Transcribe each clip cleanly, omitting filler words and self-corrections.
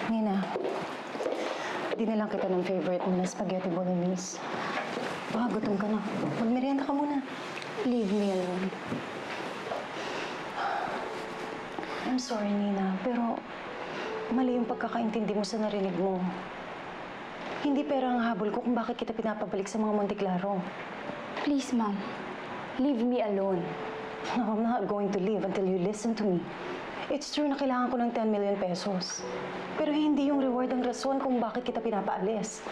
Nina, dinalang kita ng favorite mo na spaghetti bolognese. Baka gutom ka na. Magmerienda ka muna. Leave me alone. I'm sorry, Nina, pero mali yung pagkakaintindi mo sa narinig mo. Hindi pera ang habol ko kung bakit kita pinapabalik sa mga Monteclaro. Please, Ma'am. Leave me alone. No, I'm not going to leave until you listen to me. It's true na kailangan ko ng 10 million pesos. Pero hindi yung reward ang rason kung bakit kita pinapaalis.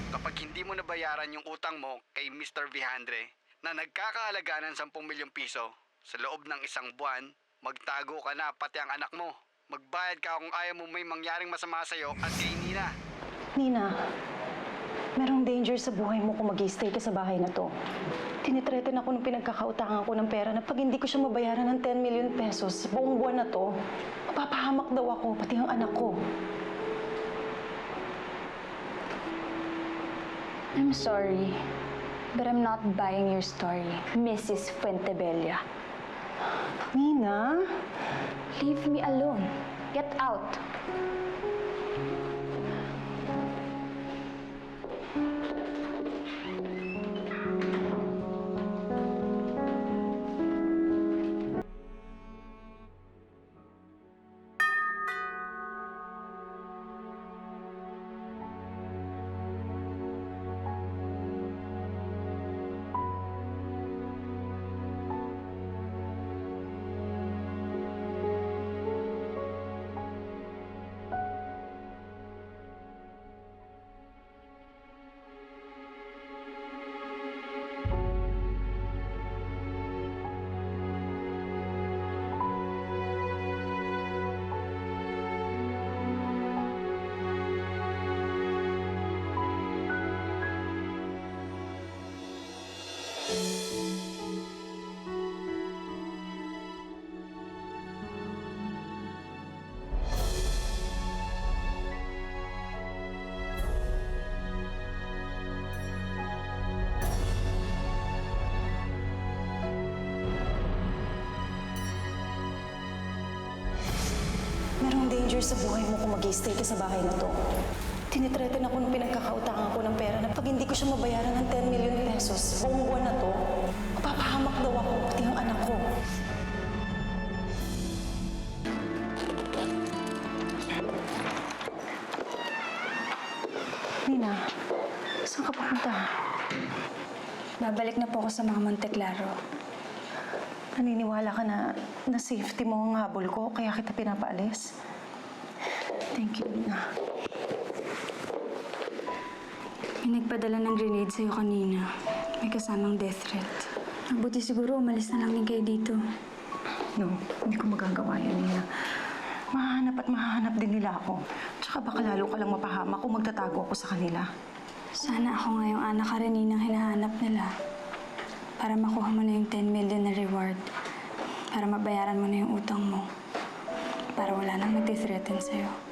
Kapag hindi mo nabayaran yung utang mo kay Mr. Vihandre na nagkakahalaga ng 10 milyong piso sa loob ng isang buwan, magtago ka na pati ang anak mo. Magbayad ka kung ayaw mo may mangyaring masama sa'yo at kay Nina. Nina, merong danger sa buhay mo kung mag-i-stay ka sa bahay na to. Tinitreten ako nung pinagkakautangan ko ng pera na pag hindi ko siya mabayaran ng 10 million pesos sa buong buwan na to, mapapahamak daw ako, pati ang anak ko. I'm sorry, but I'm not buying your story, Mrs. Fuentebella. Nina? Leave me alone. Get out. Merong danger sa buhay mo kung mag-i-stay ka sa bahay na to. Tinitreten ako nung pinagkakautangan ko ng pera na pag hindi ko siya mabayaran ng 10 million pesos sa buong buwan na to, mapapahamak daw ako, pati ang anak ko. Nina, saan ka pupunta? Babalik na po ako sa mga Monteclaro. Naniniwala ka na safety mo ang habol ko, kaya kita pinapaalis? Thank you, Nina. May nagpadala ng grenade sa'yo kanina. May kasamang death threat. Mabuti siguro umalis na lang din kayo dito. No, hindi ko magagawa yan, Nina. Mahahanap at mahahanap din nila ako. Tsaka baka lalo ka lang mapahamak kung magtatago ako sa kanila. Sana ako ngayong anak Kareninang hinahanap nila. Para makuha mo na yung 10 million na reward. Para mabayaran mo na yung utang mo. Para wala nang mag-threaten sa'yo.